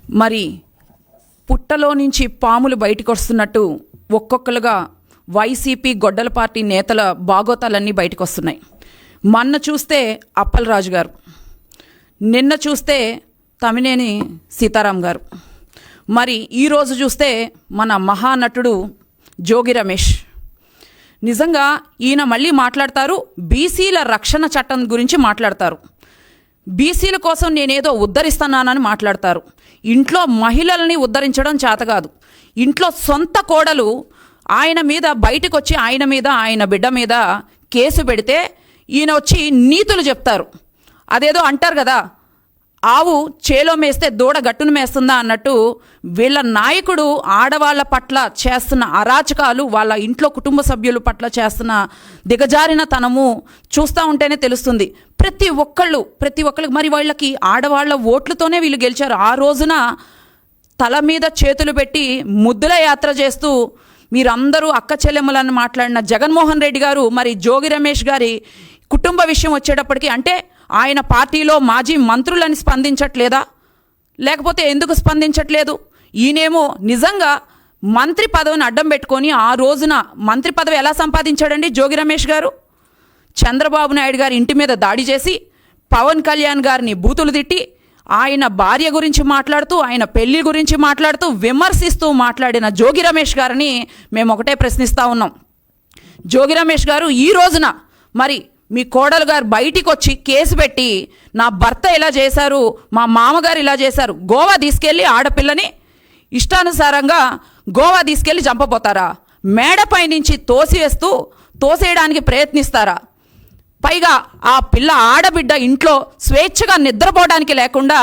మరి పుట్టలో నుంచి పాములు బయటకు వస్తున్నట్టు ఒక్కొక్కరుగా వైసీపీ గొడ్డల పార్టీ నేతల బాగోతాలన్నీ బయటకు వస్తున్నాయి. మొన్న చూస్తే అప్పలరాజు గారు, నిన్న చూస్తే తమ్మినేని సీతారాం గారు, మరి ఈరోజు చూస్తే మన మహానటుడు జోగి రమేష్. నిజంగా ఈయన మళ్ళీ మాట్లాడతారు, బీసీల రక్షణ చట్టం గురించి మాట్లాడతారు, బీసీల కోసం నేనేదో ఉద్ధరిస్తున్నానని మాట్లాడతారు. ఇంట్లో మహిళల్ని ఉద్ధరించడం చేత కాదు, ఇంట్లో సొంత కోడలు ఆయన మీద బయటకు వచ్చి ఆయన మీద ఆయన బిడ్డ మీద కేసు పెడితే ఈయన వచ్చి నీతులు చెప్తారు. అదేదో అంటారు కదా, ఆవు చేలో మేస్తే దూడ గట్టును మేస్తుందా అన్నట్టు వీళ్ళ నాయకుడు ఆడవాళ్ళ పట్ల చేస్తున్న అరాచకాలు, వాళ్ళ ఇంట్లో కుటుంబ సభ్యుల పట్ల చేస్తున్న దిగజారిన తనము చూస్తూ ఉంటేనే తెలుస్తుంది. ప్రతి ఒక్కళ్ళు మరి వాళ్ళకి ఆడవాళ్ళ ఓట్లతోనే వీళ్ళు గెలిచారు. ఆ రోజున తల మీద చేతులు పెట్టి ముద్దుల యాత్ర చేస్తూ మీరందరూ అక్క చెల్లెమ్మలను మాట్లాడిన జగన్మోహన్ రెడ్డి గారు మరి జోగి రమేష్ గారి కుటుంబ విషయం వచ్చేటప్పటికి అంటే ఆయన పార్టీలో మాజీ మంత్రులని స్పందించట్లేదా, లేకపోతే ఎందుకు స్పందించట్లేదు? ఈయనేమో నిజంగా మంత్రి పదవిని అడ్డం పెట్టుకొని ఆ రోజున మంత్రి పదవి ఎలా సంపాదించాడండి జోగి రమేష్ గారు? చంద్రబాబు నాయుడు గారి ఇంటి మీద దాడి చేసి పవన్ కళ్యాణ్ గారిని బూతులు తిట్టి ఆయన భార్య గురించి మాట్లాడుతూ ఆయన పెళ్లి గురించి మాట్లాడుతూ విమర్శిస్తూ మాట్లాడిన జోగి రమేష్ గారిని మేము ఒకటే ప్రశ్నిస్తూ ఉన్నాం. జోగి రమేష్ గారు ఈ రోజున మరి మీ కోడలు గారు బయటికి వచ్చి కేసు పెట్టి నా భర్త ఇలా చేశారు, మా మామగారు ఇలా చేశారు, గోవా తీసుకెళ్ళి ఆడపిల్లని ఇష్టానుసారంగా గోవా తీసుకెళ్ళి చంపబోతారా? మేడపై నుంచి తోసేయడానికి ప్రయత్నిస్తారా? పైగా ఆ పిల్ల ఆడబిడ్డ ఇంట్లో స్వేచ్ఛగా నిద్రపోవడానికి లేకుండా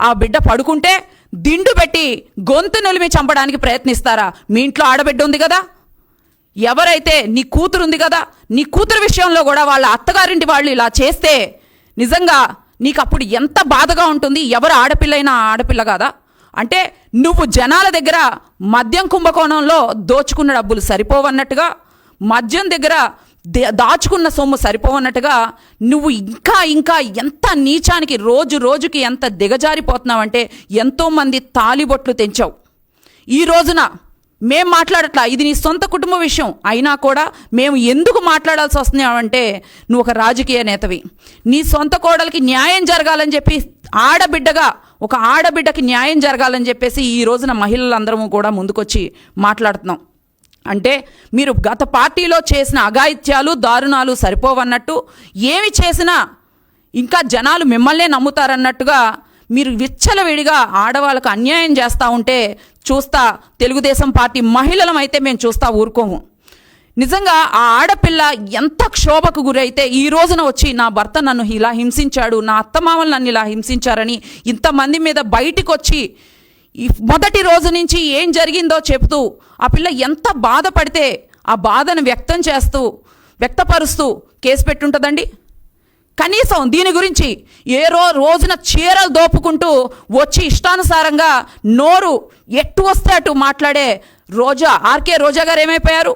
ఆ బిడ్డ పడుకుంటే దిండు పెట్టి గొంతు నులిమి చంపడానికి ప్రయత్నిస్తారా? మీ ఇంట్లో ఆడబిడ్డ ఉంది కదా, ఎవరైతే నీ కూతురు ఉంది కదా, నీ కూతురు విషయంలో కూడా వాళ్ళ అత్తగారింటి వాళ్ళు ఇలా చేస్తే నిజంగా నీకు అప్పుడు ఎంత బాధగా ఉంటుంది? ఎవరు ఆడపిల్లైనా ఆడపిల్ల కాదా? అంటే నువ్వు జనాల దగ్గర మద్యం కుంభకోణంలో దోచుకున్న డబ్బులు సరిపోవన్నట్టుగా, మద్యం దగ్గర దాచుకున్న సొమ్ము సరిపోవన్నట్టుగా నువ్వు ఇంకా ఎంత నీచానికి రోజుకి ఎంత దిగజారిపోతున్నావంటే ఎంతోమంది తాలిబొట్లు తెంచావు. ఈ రోజున మేం మాట్లాడట్లా, ఇది నీ సొంత కుటుంబ విషయం అయినా కూడా మేము ఎందుకు మాట్లాడాల్సి వస్తున్నావంటే నువ్వు ఒక రాజకీయ నేతవి, నీ సొంత కోడలికి న్యాయం జరగాలని చెప్పి ఒక ఆడబిడ్డకి న్యాయం జరగాలని చెప్పేసి ఈ రోజున మహిళలందరము కూడా ముందుకొచ్చి మాట్లాడుతున్నాం. అంటే మీరు గత పార్టీలో చేసిన అఘాయిత్యాలు దారుణాలు సరిపోవన్నట్టు ఏమి చేసినా ఇంకా జనాలు మిమ్మల్నే నమ్ముతారన్నట్టుగా మీరు విచ్చలవిడిగా ఆడవాళ్ళకు అన్యాయం చేస్తూ ఉంటే చూస్తా తెలుగుదేశం పార్టీ మహిళలమైతే మేము చూస్తా ఊరుకోము. నిజంగా ఆ ఆడపిల్ల ఎంత క్షోభకు గురైతే ఈ రోజున వచ్చి నా భర్త నన్ను ఇలా హింసించాడు, నా అత్తమామలు నన్ను ఇలా హింసించారని ఇంతమంది మీద బయటికి వచ్చి ఈ మొదటి రోజు నుంచి ఏం జరిగిందో చెప్తూ ఆ పిల్ల ఎంత బాధపడితే ఆ బాధను వ్యక్తపరుస్తూ కేసు పెట్టుంటుందండి. కనీసం దీని గురించి ఏ రోజున చీరలు దోపుకుంటూ వచ్చి ఇష్టానుసారంగా నోరు ఎట్టు వస్తే అటు మాట్లాడే ఆర్కే రోజా గారు ఏమైపోయారు?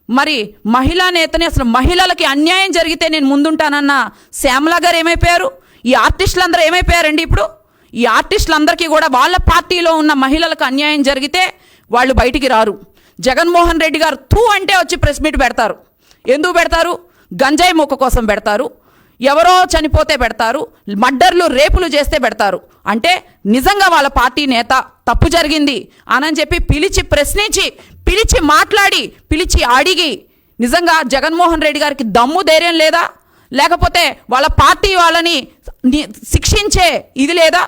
మరి మహిళా నేతని అసలు మహిళలకి అన్యాయం జరిగితే నేను ముందుంటానన్న శ్యామల గారు ఏమైపోయారు? ఈ ఆర్టిస్టులందరూ ఏమైపోయారండి? ఇప్పుడు ఈ ఆర్టిస్టులందరికీ కూడా వాళ్ళ పార్టీలో ఉన్న మహిళలకు అన్యాయం జరిగితే వాళ్ళు బయటికి రారు. జగన్మోహన్ రెడ్డి గారు అంటే వచ్చి ప్రెస్ మీట్ పెడతారు. ఎందుకు పెడతారు? గంజాయి మొక్క కోసం పెడతారు, ఎవరో చనిపోతే పెడతారు, మర్డర్లు రేపులు చేస్తే పెడతారు. అంటే నిజంగా వాళ్ళ పార్టీ నేత తప్పు జరిగింది అని చెప్పి పిలిచి ప్రశ్నించి పిలిచి అడిగి నిజంగా జగన్మోహన్ రెడ్డి గారికి దమ్ము ధైర్యం లేదా? లేకపోతే వాళ్ళ పార్టీ వాళ్ళని శిక్షించే ఇది లేదా?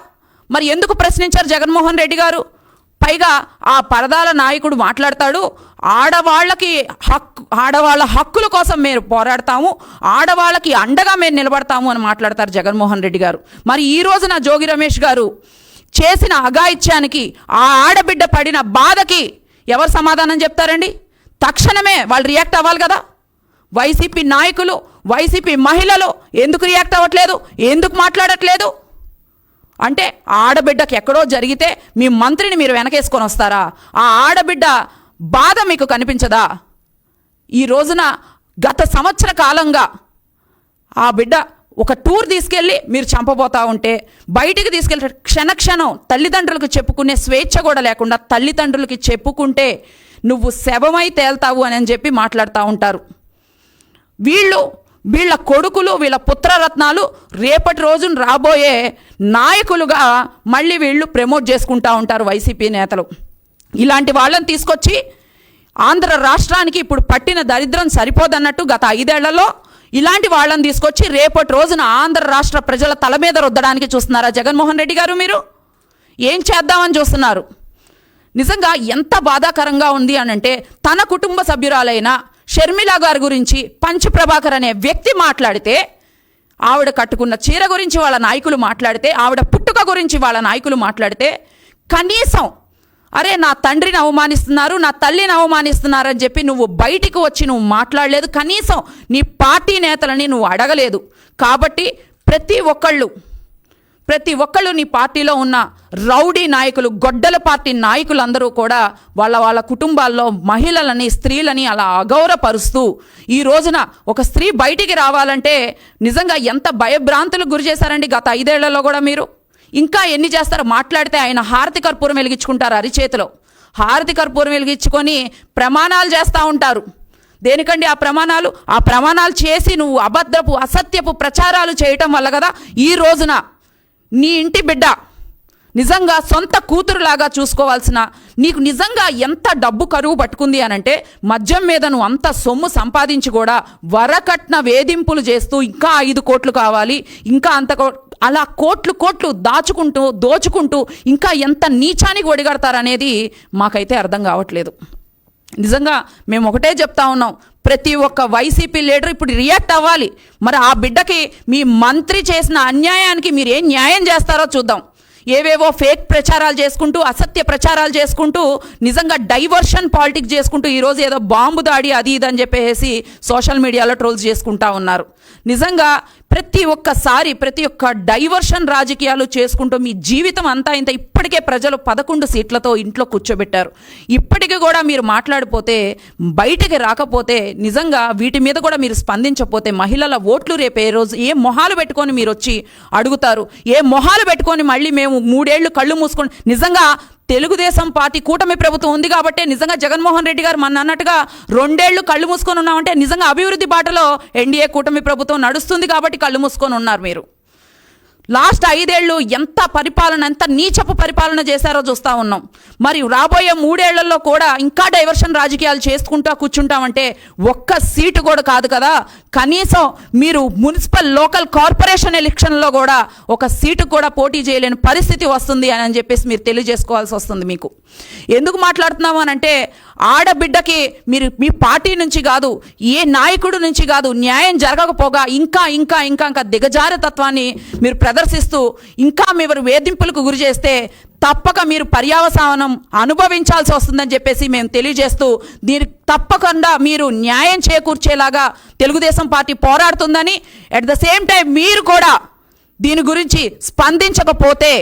మరి ఎందుకు ప్రశ్నించారు జగన్మోహన్ రెడ్డి గారు? పైగా ఆ పరదాల నాయకుడు మాట్లాడతాడు, ఆడవాళ్ళ హక్కుల కోసం మేము పోరాడతాము, ఆడవాళ్ళకి అండగా మేము నిలబడతాము అని మాట్లాడతారు జగన్మోహన్ రెడ్డి గారు. మరి ఈ రోజున జోగి రమేష్ గారు చేసిన అఘాయిత్యానికి ఆ ఆడబిడ్డ పడిన బాధకి ఎవరు సమాధానం చెప్తారండి? తక్షణమే వాళ్ళు రియాక్ట్ అవ్వాలి కదా. వైసీపీ నాయకులు, వైసీపీ మహిళలు ఎందుకు రియాక్ట్ అవ్వట్లేదు, ఎందుకు మాట్లాడట్లేదు? అంటే ఆడబిడ్డకి ఎక్కడో జరిగితే మీ మంత్రిని మీరు వెనకేసుకొని వస్తారా? ఆ ఆడబిడ్డ బాధ మీకు కనిపించదా? ఈ రోజున గత సంవత్సర కాలంగా ఆ బిడ్డ ఒక టూర్ తీసుకెళ్ళి మీరు చంపబోతా ఉంటే బయటికి తీసుకెళ్ళి క్షణక్షణం తల్లిదండ్రులకు చెప్పుకునే స్వేచ్ఛ కూడా లేకుండా తల్లిదండ్రులకి చెప్పుకుంటే నువ్వు శవమై తేల్తావు అని చెప్పి మాట్లాడుతూ ఉంటారు. వీళ్ళ కొడుకులు, వీళ్ళ పుత్రరత్నాలు రేపటి రోజున రాబోయే నాయకులుగా మళ్ళీ వీళ్ళు ప్రమోట్ చేసుకుంటూ ఉంటారు వైసీపీ నేతలు. ఇలాంటి వాళ్ళని తీసుకొచ్చి ఆంధ్ర రాష్ట్రానికి ఇప్పుడు పట్టిన దరిద్రం సరిపోదన్నట్టు గత 5 ఏళ్లలో ఇలాంటి వాళ్ళని తీసుకొచ్చి రేపటి రోజున ఆంధ్ర రాష్ట్ర ప్రజల తల మీద రుద్దడానికి చూస్తున్నారా జగన్మోహన్ రెడ్డి గారు? మీరు ఏం చేద్దామని చూస్తున్నారు? నిజంగా ఎంత బాధాకరంగా ఉంది అనంటే తన కుటుంబ సభ్యురాలైన షర్మిల గారి గురించి పంచ్ ప్రభాకర్ అనే వ్యక్తి మాట్లాడితే, ఆవిడ కట్టుకున్న చీర గురించి వాళ్ళ నాయకులు మాట్లాడితే, ఆవిడ పుట్టుక గురించి వాళ్ళ నాయకులు మాట్లాడితే, కనీసం అరే నా తండ్రిని అవమానిస్తున్నారు, నా తల్లిని అవమానిస్తున్నారు అని చెప్పి నువ్వు బయటికి వచ్చి నువ్వు మాట్లాడలేదు. కనీసం నీ పార్టీ నేతలని నువ్వు అడగలేదు. కాబట్టి ప్రతి ఒక్కళ్ళు నీ పార్టీలో ఉన్న రౌడీ నాయకులు, గొడ్డల పార్టీ నాయకులందరూ కూడా వాళ్ళ కుటుంబాల్లో మహిళలని, స్త్రీలని అలా అగౌరవపరుస్తూ ఈ రోజున ఒక స్త్రీ బయటికి రావాలంటే నిజంగా ఎంత భయభ్రాంతులకు గురి చేశారండి గత 5 ఏళ్లలో కూడా మీరు. ఇంకా ఎన్ని చేస్తారో మాట్లాడితే ఆయన హారతి కర్పూరం వెలిగించుకుంటారు అరిచేతిలో. హారతి కర్పూరం వెలిగించుకొని ప్రమాణాలు చేస్తూ ఉంటారు. దేనికండి ఆ ప్రమాణాలు చేసి నువ్వు అబద్ధపు అసత్యపు ప్రచారాలు చేయటం వల్ల కదా ఈ రోజున నీ ఇంటి బిడ్డ నిజంగా సొంత కూతురులాగా చూసుకోవాల్సిన నీకు నిజంగా ఎంత డబ్బు కరువు పట్టుకుంది అనంటే మద్యం మీద నువ్వు అంత సొమ్ము సంపాదించి కూడా వరకట్న వేధింపులు చేస్తూ ఇంకా 5 కోట్లు కావాలి, ఇంకా అలా కోట్లు దోచుకుంటూ ఇంకా ఎంత నీచానికి ఒడిగడతారనేది మాకైతే అర్థం కావట్లేదు. నిజంగా మేము ఒకటే చెప్తా ఉన్నాం, ప్రతి ఒక్క వైసీపీ లీడర్ ఇప్పుడు రియాక్ట్ అవ్వాలి. మరి ఆ బిడ్డకి మీ మంత్రి చేసిన అన్యాయానికి మీరు ఏం న్యాయం చేస్తారో చూద్దాం. ఏవేవో ఫేక్ ప్రచారాలు చేసుకుంటూ, అసత్య ప్రచారాలు చేసుకుంటూ, నిజంగా డైవర్షన్ పాలిటిక్స్ చేసుకుంటూ ఈరోజు ఏదో బాంబు దాడి అది ఇది అని చెప్పేసి సోషల్ మీడియాలో ట్రోల్స్ చేసుకుంటా ఉన్నారు. నిజంగా ప్రతి ఒక్క డైవర్షన్ రాజకీయాలు చేసుకుంటూ మీ జీవితం అంతా ఇంత ఇప్పటికే ప్రజలు 11 సీట్లతో ఇంట్లో కూర్చోబెట్టారు. ఇప్పటికీ కూడా మీరు మాట్లాడిపోతే, బయటికి రాకపోతే, నిజంగా వీటి మీద కూడా మీరు స్పందించకపోతే మహిళల ఓట్లు రేపు ఏ రోజు ఏ మొహాలు పెట్టుకొని మీరు వచ్చి అడుగుతారు? ఏ మొహాలు పెట్టుకొని మళ్ళీ మేము 3 ఏళ్ళు కళ్ళు మూసుకొని నిజంగా తెలుగుదేశం పార్టీ కూటమి ప్రభుత్వం ఉంది కాబట్టి నిజంగా జగన్మోహన్ రెడ్డి గారు మన అన్నట్టుగా 2 ఏళ్ళు కళ్ళు మూసుకొని ఉన్నామంటే నిజంగా అభివృద్ధి బాటలో ఎన్డీఏ కూటమి ప్రభుత్వం నడుస్తుంది కాబట్టి కళ్ళు మూసుకొని ఉన్నారు మీరు. లాస్ట్ 5 ఏళ్ళు ఎంత నీచపు పరిపాలన చేశారో చూస్తూ ఉన్నాం. మరి రాబోయే 3 ఏళ్లలో కూడా ఇంకా డైవర్షన్ రాజకీయాలు చేసుకుంటా కూర్చుంటామంటే ఒక్క సీటు కూడా కాదు కదా, కనీసం మీరు మున్సిపల్ లోకల్ కార్పొరేషన్ ఎలక్షన్లో కూడా ఒక సీటు కూడా పోటీ చేయలేని పరిస్థితి వస్తుంది అని చెప్పేసి మీరు తెలియజేసుకోవాల్సి వస్తుంది. మీకు ఎందుకు మాట్లాడుతున్నాము అని అంటే ఆడబిడ్డకి మీరు మీ పార్టీ నుంచి కాదు, ఏ నాయకుడు నుంచి కాదు, న్యాయం జరగకపోగా ఇంకా దిగజారు తత్వాన్ని మీరు ప్రదర్శిస్తూ ఇంకా మీరు వేధింపులకు గురి చేస్తే తప్పక మీరు పర్యవసానం అనుభవించాల్సి వస్తుందని చెప్పేసి మేము తెలియజేస్తూ దీనికి తప్పకుండా మీరు న్యాయం చేకూర్చేలాగా తెలుగుదేశం పార్టీ పోరాడుతుందని, అట్ ద సేమ్ టైం మీరు కూడా దీని గురించి స్పందించకపోతే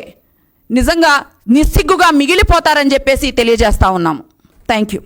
నిజంగా నిస్సిగ్గుగా మిగిలిపోతారని చెప్పేసి తెలియజేస్తా ఉన్నాము. Thank you.